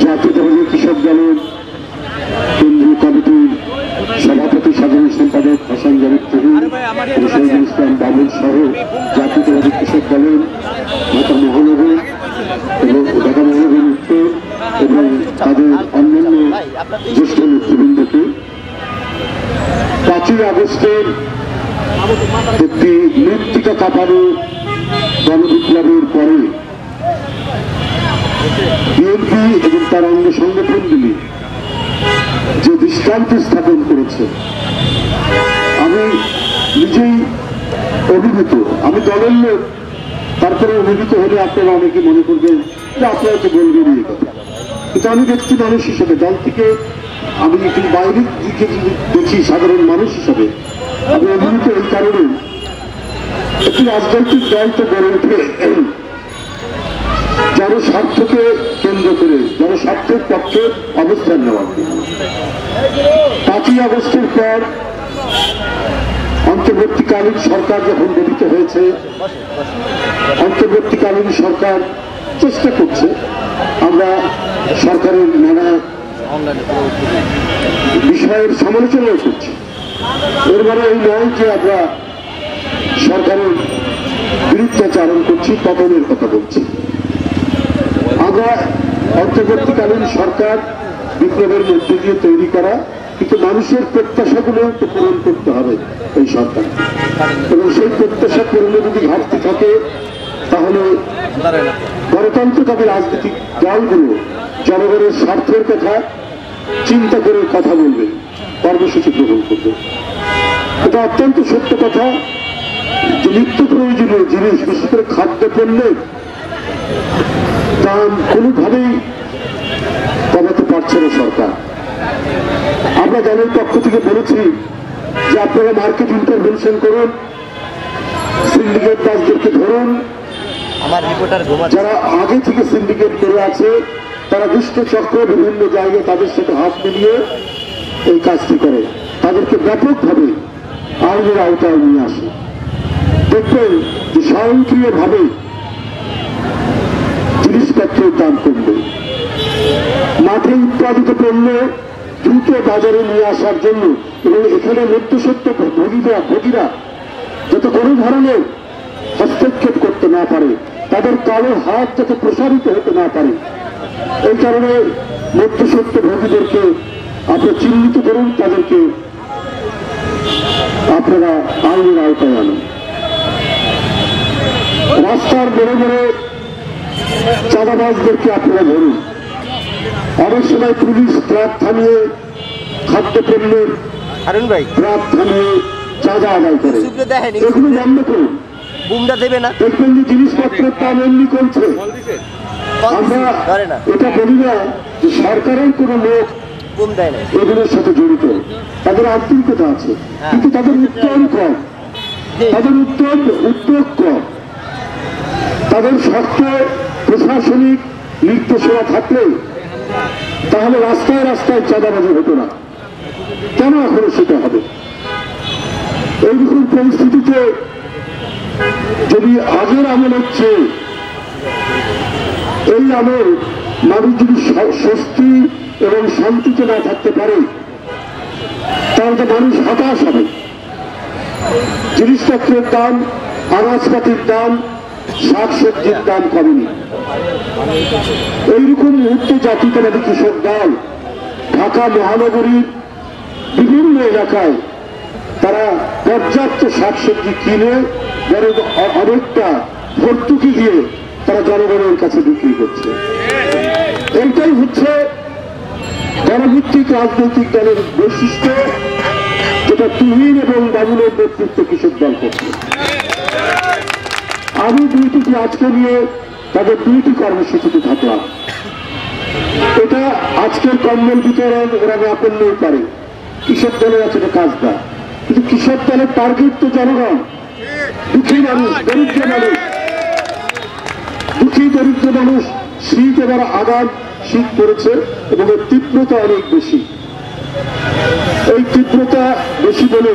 জাতীয়তাবাদী কৃষক দলের কেন্দ্রীয় কমিটির সভাপতি সাধারণ সম্পাদক হাসান জাভেদ তহিদ, শহীদুল ইসলাম বাবুল সহ জাতীয়তাবাদী কৃষক দলের ঢাকা মহানগর এবং ঢাকা মহানগর উত্তর এবং তাদের অন্যান্য জ্যেষ্ঠ নেতৃবৃন্দকে 5ই আগস্টের একটি মৃত্তিকা কাঁপানো গণবিপ্লবের পরে বিএনপি এবং তার অঙ্গ সংগঠনগুলি যে দৃষ্টান্ত স্থাপন করেছে, আমি নিজেই অভিভূত। আমি দলের লোক, তারপরে অভিভূত হলে আপনারা অনেকে মনে করবেন যে আপনারা তো বলবেন এই কথা, কিন্তু আমি ব্যক্তি মানুষ হিসেবে দল থেকে আমি একটু বাইরের দিকে যদি দেখি সাধারণ মানুষ হিসেবে আমি অভিভূত এই কারণে একটি রাজনৈতিক দল তো গড়ে উঠে জনস্বার্থকে কেন্দ্র করে জনস্বার্থের পক্ষে অবস্থান নেওয়ার জন্য। 5ই আগস্টের পর অন্তর্বর্তীকালীন সরকার যখন গঠিত হয়েছে, অন্তর্বর্তীকালীন সরকার চেষ্টা করছে, আমরা সরকারের নানা বিষয়ের সমালোচনাও করছি। এর মানে এই নয় যে আমরা সরকারের বিরুদ্ধাচারণ করছি, পতনের কথা বলছি। আমরা অন্তর্বর্তীকালীন সরকার বিপ্লবের মধ্যে দিয়ে তৈরি করা, কিন্তু মানুষের প্রত্যাশাগুলো তো পূরণ করতে হবে এই সরকার, এবং সেই প্রত্যাশা পূরণে যদি ঘাটতি থাকে তাহলে গণতন্ত্রকামী রাজনৈতিক দলগুলো জনগণের স্বার্থের কথা চিন্তা করে কথা বলবে, কর্মসূচি গ্রহণ করবে। এটা অত্যন্ত সত্য কথা যে নিত্য প্রয়োজনীয় জিনিস, বিশেষ করে খাদ্যপণ্যের দাম কোনোভাবেই কমাতে পারছে না সরকার। আমরা দলের পক্ষ থেকে বলেছি যে আপনারা মার্কেট ইন্টারভেনশন করুন, সিন্ডিকেট বাসদেরকে ধরুন, যারা আগে থেকে সিন্ডিকেট করে আছে তারা দুষ্ট চক্র বিভিন্ন জায়গায় তাদের সাথে হাত মিলিয়ে এই কাজটি করে, তাদেরকে ব্যাপকভাবে আইনের আওতায় নিয়ে আসে। দেখবেন যে স্বয়ংক্রিয়ভাবে জিনিসপত্রের দাম কমবে। মাঠে উৎপাদিত পণ্য দ্রুত বাজারে নিয়ে আসার জন্য এবং এখানে মধ্যস্বত্ব ভোগীরা যাতে কোনো ধরনের হস্তক্ষেপ করতে না পারে, তাদের কালো হাত যাতে প্রসারিত হতে না পারে, এই কারণে মধ্যস্বত্ব ভোগীদেরকে আপনি চিহ্নিত করুন, তাদেরকে আপনারা আইনের আওতায় আনুন। রাস্তার বড় বড় চাঁদাবাজদেরকে আপনারা ধরুন। অনেক সময় পুলিশ ট্রাক থামিয়ে খাদ্যপণ্যের ট্রাক থামিয়ে চাঁদা আদায় করে, এগুলো বন্ধ করুন। দেখবেন যে জিনিসপত্রের দাম এমনি কমছে। আমরা এটা বলি না যে সরকারের কোন লোক এগুলোর সাথে জড়িত, তাদের আন্তরিকতা আছে, কিন্তু তাদের উদ্যোগ কম, তাদের উদ্যোগ কম। তাদের শক্ত প্রশাসনিক নির্দেশনা থাকলে তাহলে রাস্তায় রাস্তায় চাঁদাবাজি হতো না, কেন এখনো সেটা হবে? এইরকম পরিস্থিতিতে যদি আগের আমল হচ্ছে, এই আমল মানুষ যদি স্বস্তি এবং শান্তিতে না থাকতে পারে তাহলে মানুষ হতাশ হবে। জিনিসপত্রের দাম, আনাজপাতির দাম, শাকসবজির দাম কমেনি। এইরকম মুহূর্তে জাতীয়তাবাদী কৃষক দল ঢাকা মহানগরীর বিভিন্ন এলাকায় তারা পর্যাপ্ত শাকসবজি কিনে বরং অনেকটা ভর্তুকি দিয়ে তারা জনগণের কাছে বিক্রি করছে। এইটাই হচ্ছে গণভিত্তিক রাজনৈতিক দলের বৈশিষ্ট্য, যেটা তুহিন এবং বাবুলের নেতৃত্বে কৃষক দল করছে। আমি দুইটিকে আজকে নিয়ে তাদের 2টি কর্মসূচিতে থাকলাম। এটা আজকের কম্বল বিতরণ ওরা না করলেও পারে, কৃষক দলের আছে কাজ দেয়, কিন্তু কৃষক দলের টার্গেট তো জনগণ, দুঃখী মানুষ, দরিদ্র মানুষ, দুঃখী দরিদ্র মানুষ। শীত এবার আগাম শীত পড়েছে এবং এর তীব্রতা অনেক বেশি। এই তীব্রতা বেশি বলে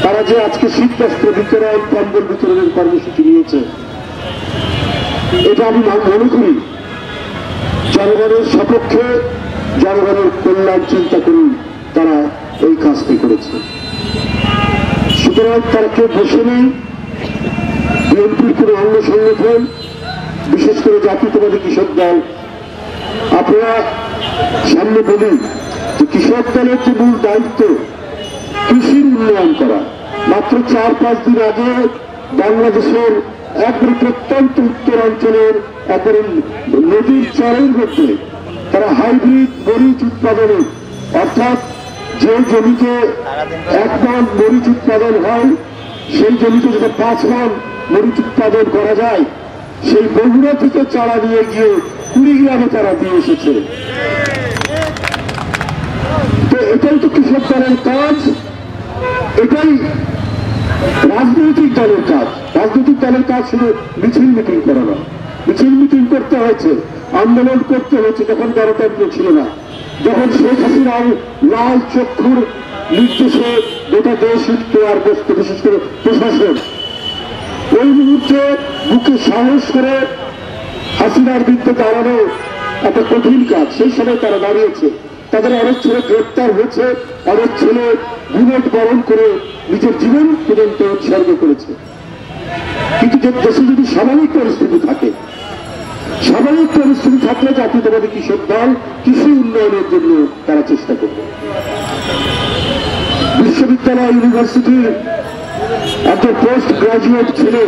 তারা যে আজকে শীত বস্ত্র বিতরণ, কম্বল বিতরণের কর্মসূচি নিয়েছে, এটা আমি মনে করি জনগণের সপক্ষে জনগণের কল্যাণ চিন্তা করে তারা এই কাজটি করেছে। সুতরাং তারা কেউ বসে নেই। বিএনপির কোনো অঙ্গ সংগঠন, বিশেষ করে জাতীয়তাবাদী কৃষক দল, আপনারা সামনে বলি যে কৃষক দলের যে মূল দায়িত্ব কৃষির উন্নয়ন করা। মাত্র 4-5 দিন আগে বাংলাদেশের একবারে প্রত্যন্ত উত্তরাঞ্চলের একবারে নদীর চরের মধ্যে তারা হাইব্রিড মরিচ উৎপাদনে, অর্থাৎ যে জমিতে 1 মণ মরিচ উৎপাদন হয় সেই জমিতে যদি 5 মণ মরিচ উৎপাদন করা যায়, সেই বগুড়া থেকে চারা নিয়ে গিয়ে কুড়িগ্রামে তারা দিয়ে এসেছে। তো এটাই তো কৃষক দলের কাজ, এটাই রাজনৈতিক দলের কাজ। রাজনৈতিক দলের কাজ শুধু মিছিল মিটিং করা না। মিছিল মিটিং করতে হয়েছে, আন্দোলন করতে হয়েছে যখন গণতন্ত্র ছিল না, যখন শেখ হাসিনার লাল চক্ষুর নির্দেশে গোটা দেশ উঠতে আর বসতে, বিশেষ করে প্রশাসন ওই মুহূর্তে বুকে সাহস করে হাসিনার বিরুদ্ধে দাঁড়ানো একটা কঠিন কাজ। সেই সময় তারা দাঁড়িয়েছে। তাদের অনেক ছেলে গ্রেপ্তার হয়েছে, অনেক ছেলে বুলেট বরণ করে নিজের জীবন পর্যন্ত উৎসর্গ করেছে। কিন্তু দেশে যদি স্বাভাবিক পরিস্থিতি থাকে, স্বাভাবিক পরিস্থিতি থাকলে জাতীয়তাবাদী কৃষক দল কৃষি উন্নয়নের জন্য তারা চেষ্টা করবে। বিশ্ববিদ্যালয় ইউনিভার্সিটির একজন পোস্ট গ্রাজুয়েট ছেলে,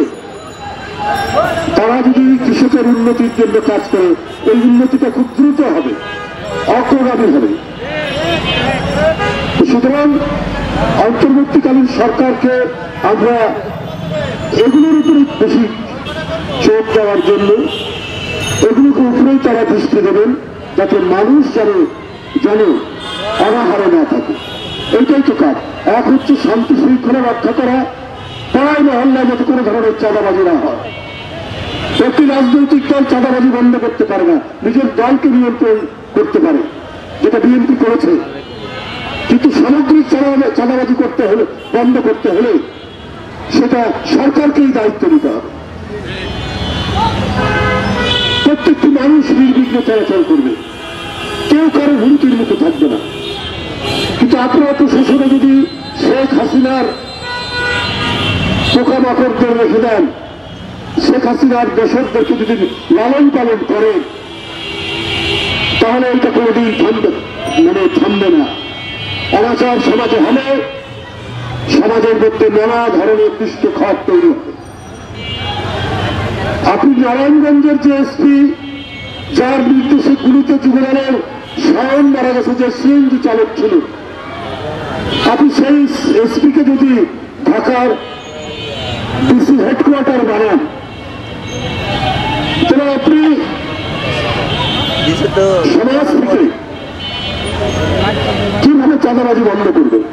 তারা যদি কৃষকের উন্নতির জন্য কাজ করে, এই উন্নতিটা খুব দ্রুত হবে, অগ্রগামী হবে। সুতরাং অন্তর্বর্তীকালীন সরকারকে আমরা এগুলোর উপরে বেশি চোখ দেওয়ার জন্য এগুলোকে উপরেই তারা দৃষ্টি দেবেন, যাতে মানুষ যেন অনাহারে না থাকে। এইটাই তো কাজ। এক হচ্ছে শান্তি শৃঙ্খলা রক্ষা করা, পাড়ায় মহল্লায় যাতে কোনো ধরনের চাঁদাবাজি না হয়। প্রতি রাজনৈতিক দল চাঁদাবাজি বন্ধ করতে পারে না, নিজের দলকে নিয়ন্ত্রণ করতে পারে, যেটা বিএনপি করেছে। কিন্তু সামগ্রিক চাঁদাবাজি করতে হলে, বন্ধ করতে হলে সেটা সরকারকেই দায়িত্ব নিতে হবে। প্রত্যেকটি মানুষ নির্বিঘ্নে চলাচল করবে, কেউ কারো হুমকির মুখে থাকবে না। কিন্তু আপনারা প্রশাসনে যদি শেখ হাসিনার পোকামাকড়দের রেখে দেন, শেখ হাসিনার দোসরদেরকে যদি লালন পালন করেন, তাহলে এটা কোনোদিন থামবে না। অনাচার সমাজে হলে সমাজের মধ্যে নানা ধরনের দুষ্ট খাত তৈরি হবে। আপনি নারায়ণগঞ্জের যে এসপি, যার নির্দেশে গুলিতে যুবদলের স্বয়ং মারা গেছে, যে সিএনজি চালক ছিল, আপনি সেই এসপিকে যদি ঢাকার ডিসি হেডকোয়ার্টার বানান, তাহলে আপনি সমাজ থেকে কিভাবে চাঁদাবাজি বন্ধ করবেন,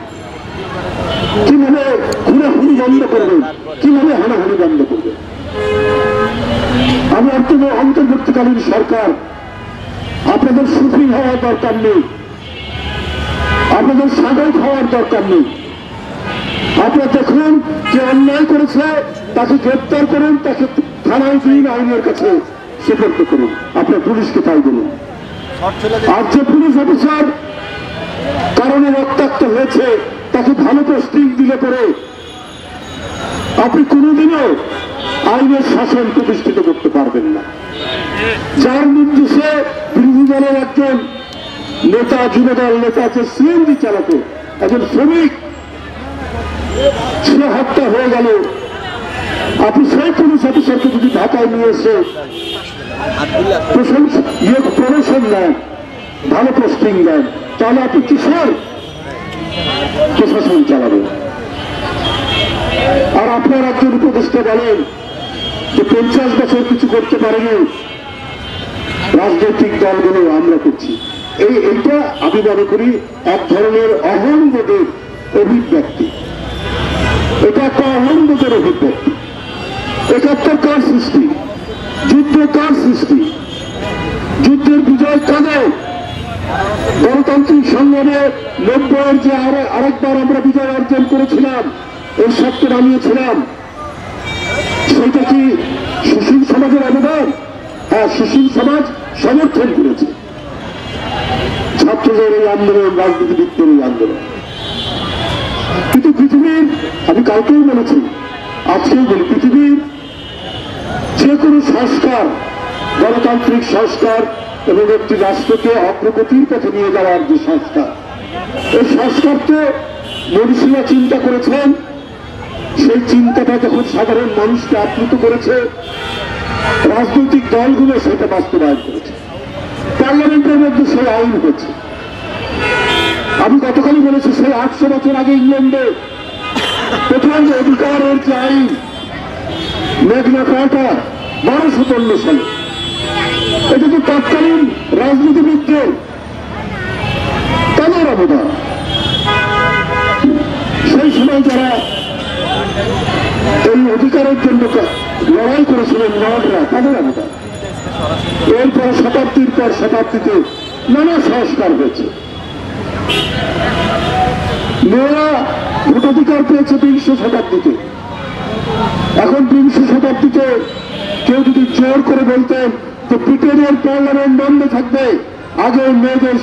কিভাবে খুনাখুনি বন্ধ করবেন, কিভাবে হানাহানি বন্ধ করবেন? আমি অন্তর্বর্তীকালীন সরকার, আপনাদের সুফি হওয়ার দরকার নেই, আপনাদের সাধক হওয়ার দরকার নেই। আপনারা দেখুন যে অন্যায় করেছে তাকে গ্রেপ্তার করুন, তাকে থানায় দিন, আইনের কাছে সুপর্দ করুন, আপনার পুলিশকে তাই বলুন। আর যে পুলিশ অফিসার কারণে রক্তাক্ত হয়েছে তাকে ভালো পোস্টিং দিলে পরে আপনি কোনোদিনও আইনের শাসন প্রতিষ্ঠিত করতে পারবেন না। যার নির্দেশে বিরোধী দলের একজন নেতা, যুবদল নেতা আছে, সিএনজি চালাতো একজন শ্রমিক, সে হত্যা হয়ে গেল। আপনি সেই পুলিশ অফিসারকে যদি ঢাকায় নিয়ে এসে প্রমোশন দেন, ভালো পোস্টিং দেন, তাহলে আপনি কিসের প্রশাসন চালাবেন? আর আপনার একজন উপদেষ্টা বলেন যে 50 বছর কিছু করতে পারেনি রাজনৈতিক দলগুলো, আমরা করছি। এইটা আমি মনে করি এক ধরনের অহংবোধের অভিব্যক্তি। এটা একটা অহংবোধের অভিব্যক্তি। 71 কার সৃষ্টি, যুদ্ধ কার সৃষ্টি, যুদ্ধের বিজয় কাদের? গণতান্ত্রিক সংগ্রামে 90-এর যে আরেকবার আমরা বিজয় অর্জন করেছিলাম, এই সত্যে নামিয়েছিলাম, সেটা কি সুশীল সমাজের অবদান? হ্যাঁ, সুশীল সমাজ সমর্থন করেছে ছাত্রদের এই আন্দোলন, রাজনীতিবিদদের এই আন্দোলন। কিন্তু পৃথিবীর, আমি কালকেও বলেছি, আজকেও বলি, পৃথিবীর যে কোনো সংস্কার, গণতান্ত্রিক সংস্কার এবং একটি রাষ্ট্রকে অগ্রগতির পথে নিয়ে যাওয়ার যে সংস্কার, এই সংস্কার তো মনীষীরা চিন্তা করেছেন। সেই চিন্তাটা যখন সাধারণ মানুষকে আপ্লুত করেছে, রাজনৈতিক দলগুলো সেটা বাস্তবায়ন করেছে, পার্লামেন্টের মধ্যে সেই আইন হয়েছে। আমি গতকালই বলেছি, সেই 800 বছর আগে ইংল্যান্ডে প্রথম অধিকারের যে আইন, ম্যাগনা কার্টা, 1253 সালে, এটা তো তৎকালীন রাজনীতিবিদদের তাদের অবদান। সেই সময় যারা এই অধিকারের জন্য লড়াই করেছিলেন, লর্ডরা, তাদের অবদান। এরপর শতাব্দীর পর শতাব্দীতে নানা সংস্কার হয়েছে। মেয়েরা ভোটাধিকার পেয়েছে 20 শতাব্দীতে। এখন 20 শতাব্দীতে কেউ যদি জোর করে বলতেন তো ব্রিটেনের পার্লামেন্ট বন্ধ থাকবে, আগে মেয়েদের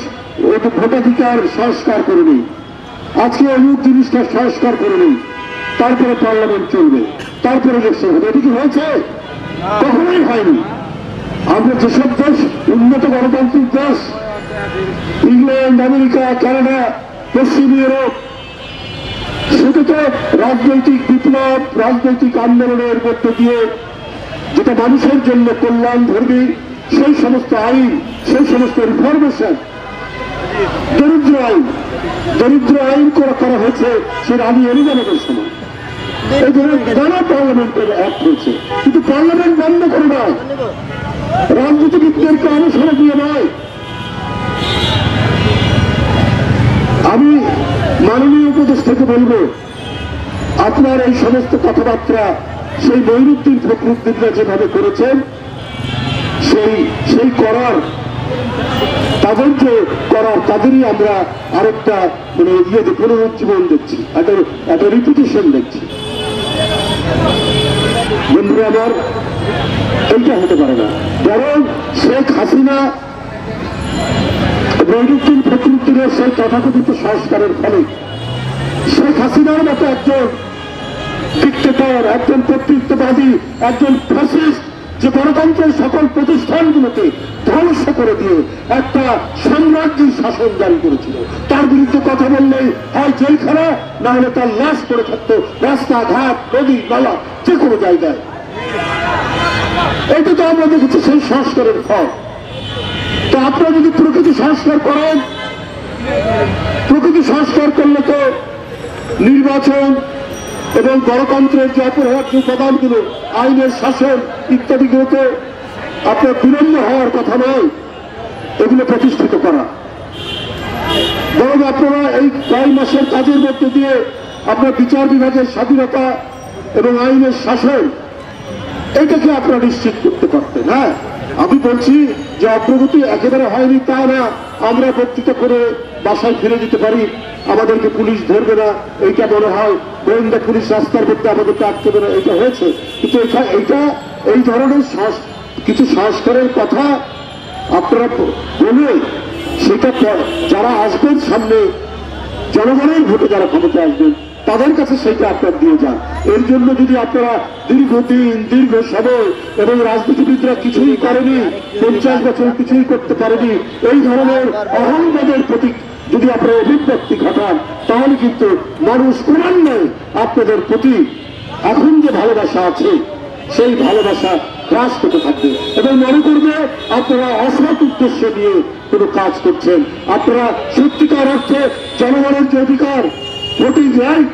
ভোটাধিকার সংস্কার করে নেই, আজকে অমুক জিনিসটা সংস্কার করে নেই, তারপরে পার্লামেন্ট চলবে, তারপরে ইলেকশন হবে, এটা কি হয়েছে? কখনোই হয়নি। আমরা যেসব দেশ, উন্নত গণতান্ত্রিক দেশ, ইংল্যান্ড, আমেরিকা, কানাডা, পশ্চিম ইউরোপ, সেটা তো রাজনৈতিক বিপ্লব, রাজনৈতিক আন্দোলনের মধ্যে দিয়ে যেটা মানুষের জন্য কল্যাণ ধর্মী সেই সমস্ত আইন, সেই সমস্ত রিফরমেশন, দরিদ্র আইন করা হয়েছে সে রানী এলিজাবেথের সময়। এই ধরনের নানা পার্লামেন্টের অ্যাক্ট হয়েছে, কিন্তু পার্লামেন্ট বন্ধ করে নয়, রাজনীতিবিদদেরকে অনুসরণ দিয়ে নয়। আমি মাননীয় উপদেষ্টাকে বলবো, আপনার এই সমস্ত কথাবার্তা সেই মঈনুদ্দিন ফখরুদ্দিনরা যেভাবে করেছেন, সেই করার, তাদের যে করার, তাদেরই আমরা আরেকটা পুনরুজ্জীবন দেখছি, একটা রিপিটিশন দেখছি। বন্ধুরা আমার, এইটা হতে পারে না। বরং শেখ হাসিনা, মঈনুদ্দিন ফখরুদ্দিনের সেই তথাকথিত সংস্কারের ফলে শেখ হাসিনার মতো একজন ডিক্টেটর, একজন কর্তৃত্ববাদী, একজন ফ্যাসিস্ট, যে গণতন্ত্রের সকল প্রতিষ্ঠানগুলোকে ধ্বংস করে দিয়ে একটা সাম্রাজ্যের শাসন জারি করেছিল, তার বিরুদ্ধে কথা বললেই হয় জেলখানা, না হলে তার লাশ পড়ে থাকতো রাস্তাঘাট, নদী, নালা, যে কোনো জায়গায়। এটা তো আমরা দেখেছি সেই সংস্কারের ফল। তো আপনারা যদি প্রকৃতি সংস্কার করেন, প্রকৃতি সংস্কার করলে তো নির্বাচন এবং গণতন্ত্রের যে অপরিহার্য উপাদানগুলো, আইনের শাসন ইত্যাদিগুলোতে আপনার বিলম্ব হওয়ার কথা নয়, এগুলো প্রতিষ্ঠিত করা। বরং আপনারা এই কয়েক মাসের কাজের মধ্যে দিয়ে আপনার বিচার বিভাগের স্বাধীনতা এবং আইনের শাসন, এটাকে আপনারা নিশ্চিত করতে পারতেন। হ্যাঁ, আমি বলছি যে অগ্রগতি একেবারে হয়নি তা না, আমরা বক্তৃতা করে বাসায় ফিরে যেতে পারি, আমাদেরকে পুলিশ ধরবে না, এইটা মনে হয় গোয়েন্দা পুলিশ রাস্তার মধ্যে আমাদেরকে আটকে না, এটা হয়েছে। কিন্তু এটা এই ধরনের কিছু সংস্কারের কথা আপনারা বলে, সেটা যারা আসবেন সামনে, জনগণের ভোটে যারা ক্ষমতা আসবেন, তাদের কাছে সেটা আপনার দিয়ে যান। এর জন্য যদি আপনারা দীর্ঘদিন, দীর্ঘ সময়, এবং রাজনীতিবিদরা কিছুই করেনি, 50 বছর কিছুই করতে পারেনি, এই ধরনের অহংবাদের প্রতি যদি আপনারা অভিব্যক্তি ঘটান, তাহলে কিন্তু মানুষ ক্রমান্বয়ে আপনাদের প্রতি এখন যে ভালোবাসা আছে, সেই ভালোবাসা হ্রাস পেতে থাকবে এবং মনে করবে আপনারা অসৎ উদ্দেশ্য নিয়ে কোনো কাজ করছেন। আপনারা সত্যিকার অর্থে জনগণের যে অধিকার, ভোটিং রাইট,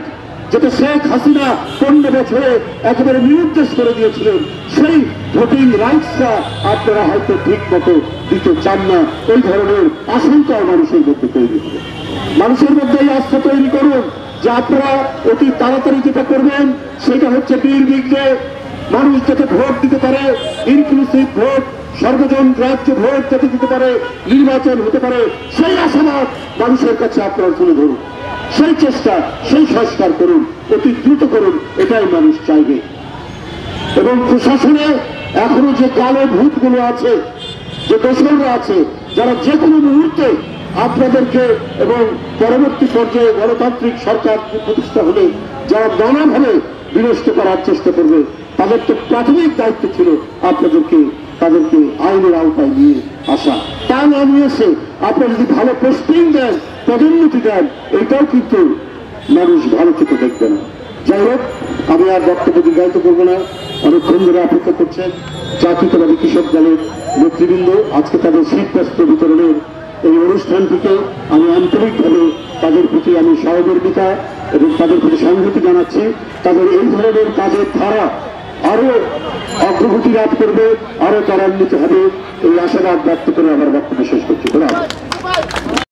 যেটা শেখ হাসিনা 15 বছরে একেবারে নিরুদ্দেশ করে দিয়েছিলেন, সেই ভোটিং রাইটসটা আপনারা হয়তো ঠিক মতো দিতে চান না। এই ধরনের আশঙ্কা মানুষের মধ্যে তৈরি হবে। মানুষের মধ্যে এই আস্থা তৈরি করুন যে আপনারা অতি তাড়াতাড়ি যেটা করবেন সেটা হচ্ছে নির্বিঘ্নে মানুষ যাতে ভোট দিতে পারে, ইনক্লুসিভ ভোট, সর্বজন গ্রাহ্য ভোট যাতে দিতে পারে, নির্বাচন হতে পারে, সেই আশাবাদ মানুষের কাছে আপনারা তুলে ধরুন। সেই চেষ্টা, সেই সংস্কার করুন, অতি দ্রুত করুন, এটাই মানুষ চাইবে। এবং প্রশাসনে এখনো যে কালো ভূতগুলো আছে, যে দোষররা আছে, যারা যে কোনো মুহূর্তে আপনাদেরকে এবং পরবর্তী পর্যায়ে গণতান্ত্রিক সরকার প্রতিষ্ঠা হলে যারা নানাভাবে বিনষ্ট করার চেষ্টা করবে, তাদের তো প্রাথমিক দায়িত্ব ছিল তাদেরকে আইনের আওতায় নিয়ে আসা। তা না নিয়ে এসে আপনারা যদি ভালো পোস্টিং দেন, পদোন্নতি দেন, এটাও কিন্তু মানুষ ভালো চোখে দেখবে না। যাই হোক, আমি আর বক্তব্য দীর্ঘায়িত করবো না। অনেকক্ষণ ধরে অপেক্ষা করছেন জাতীয়তাবাদী কৃষক দলের নেতৃবৃন্দ। আজকে তাদের শীতবস্ত্র বিতরণের এই অনুষ্ঠানটিকে আমি আন্তরিকভাবে তাদের প্রতি আমি সহযোগিতা এবং তাদের প্রতি সংহতি জানাচ্ছি। তাদের এই ধরনের কাজের ধারা আরো অগ্রগতি লাভ করবে, আরো ত্বরান্বিত হবে, এই আশাবাদ ব্যক্ত করে আমার বক্তব্য শেষ করছি। ধন্যবাদ।